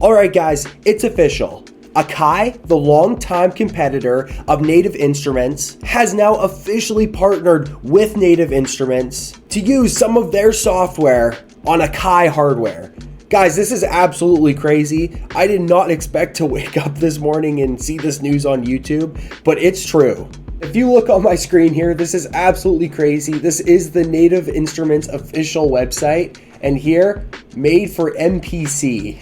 Alright guys, it's official. Akai, the longtime competitor of Native Instruments, has now officially partnered with Native Instruments to use some of their software on Akai hardware. Guys, this is absolutely crazy. I did not expect to wake up this morning and see this news on YouTube, but it's true. If you look on my screen here, this is absolutely crazy. This is the Native Instruments official website, and here, made for MPC.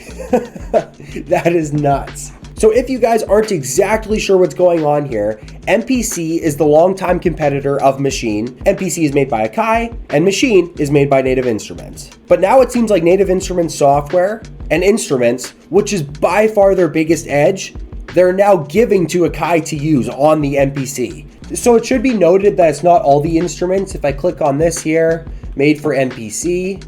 That is nuts. So if you guys aren't exactly sure what's going on here, MPC is the longtime competitor of Maschine. MPC is made by Akai, and Maschine is made by Native Instruments. But now it seems like Native Instruments software and instruments, which is by far their biggest edge, they're now giving to Akai to use on the MPC. So it should be noted that it's not all the instruments. If I click on this here, made for MPC,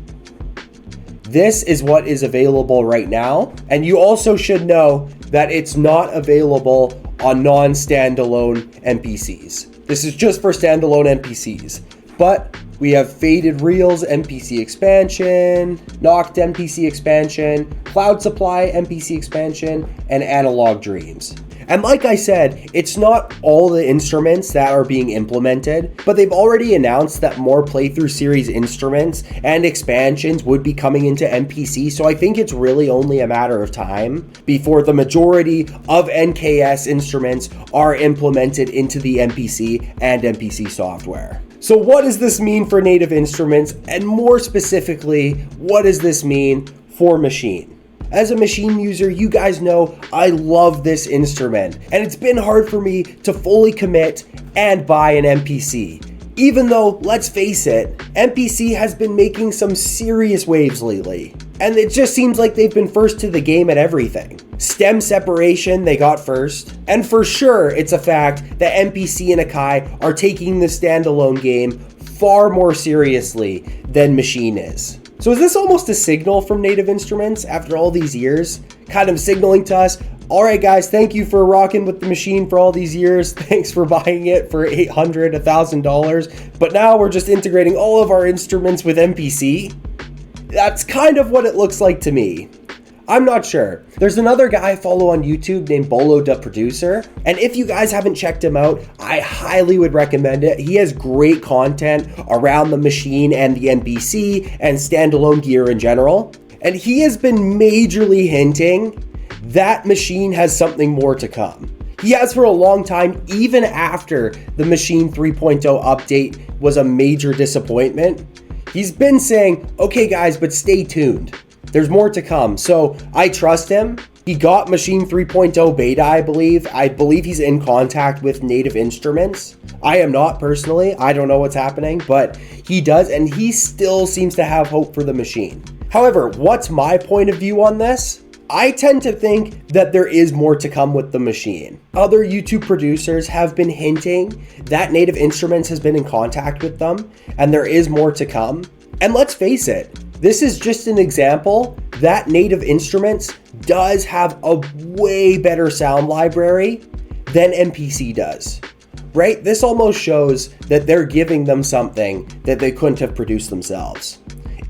this is what is available right now. And you also should know that it's not available on non-standalone MPCs. This is just for standalone MPCs. But we have Faded Reels MPC expansion, Knocked MPC expansion, Cloud Supply MPC expansion, and Analog Dreams. And like I said, it's not all the instruments that are being implemented, but they've already announced that more playthrough series instruments and expansions would be coming into MPC, so I think it's really only a matter of time before the majority of NKS instruments are implemented into the MPC and MPC software. So what does this mean for Native Instruments, and more specifically, what does this mean for Maschine? As a Maschine user, you guys know I love this instrument, and it's been hard for me to fully commit and buy an MPC. Even though, let's face it, MPC has been making some serious waves lately, and it just seems like they've been first to the game at everything. Stem separation, they got first, and for sure it's a fact that MPC and Akai are taking the standalone game far more seriously than Maschine is. So is this almost a signal from Native Instruments after all these years? Kind of signaling to us, all right guys, thank you for rocking with the Maschine for all these years. Thanks for buying it for $800, $1,000. But now we're just integrating all of our instruments with MPC. That's kind of what it looks like to me. I'm not sure. There's another guy I follow on YouTube named Bolo the Producer, and if you guys haven't checked him out, I highly would recommend it. He has great content around the Maschine and the MPC and standalone gear in general, and he has been majorly hinting that Maschine has something more to come. He has for a long time, even after the Maschine 3.0 update was a major disappointment. He's been saying, okay guys, but stay tuned. There's more to come. So I trust him. He got Maschine 3.0 beta, I believe. I believe he's in contact with Native Instruments. I am not personally. I don't know what's happening, but he does, and he still seems to have hope for the Maschine. However, what's my point of view on this? I tend to think that there is more to come with the Maschine. Other YouTube producers have been hinting that Native Instruments has been in contact with them, and there is more to come. And let's face it, this is just an example that Native Instruments does have a way better sound library than MPC does, right? This almost shows that they're giving them something that they couldn't have produced themselves,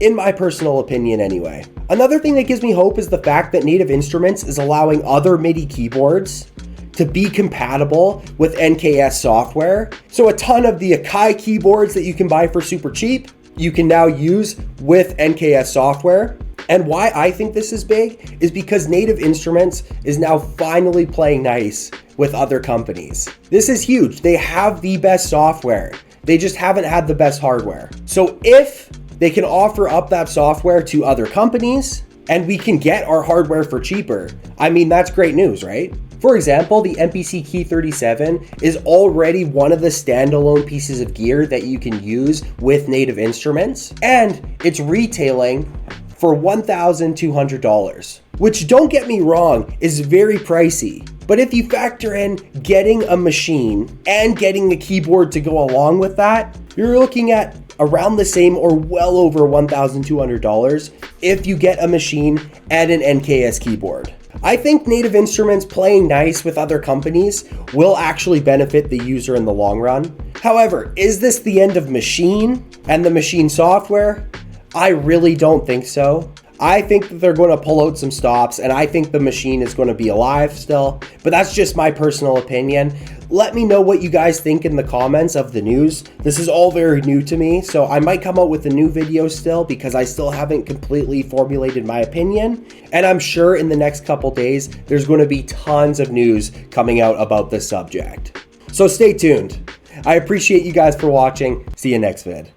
in my personal opinion anyway. Another thing that gives me hope is the fact that Native Instruments is allowing other MIDI keyboards to be compatible with NKS software. So a ton of the Akai keyboards that you can buy for super cheap, you can now use with NKS software. And why I think this is big is because Native Instruments is now finally playing nice with other companies. This is huge. They have the best software. They just haven't had the best hardware. So if they can offer up that software to other companies and we can get our hardware for cheaper, I mean, that's great news, right? For example, the MPC Key 37 is already one of the standalone pieces of gear that you can use with Native Instruments, and it's retailing for $1,200, which, don't get me wrong, is very pricey. But if you factor in getting a Maschine and getting a keyboard to go along with that, you're looking at around the same or well over $1,200 if you get a Maschine and an NKS keyboard. I think Native Instruments playing nice with other companies will actually benefit the user in the long run. However, is this the end of Maschine and the Maschine software? I really don't think so. I think that they're going to pull out some stops, and I think the machine is going to be alive still, but that's just my personal opinion. Let me know what you guys think in the comments of the news. This is all very new to me, so I might come out with a new video still because I still haven't completely formulated my opinion. And I'm sure in the next couple days, there's going to be tons of news coming out about this subject. So stay tuned. I appreciate you guys for watching. See you next vid.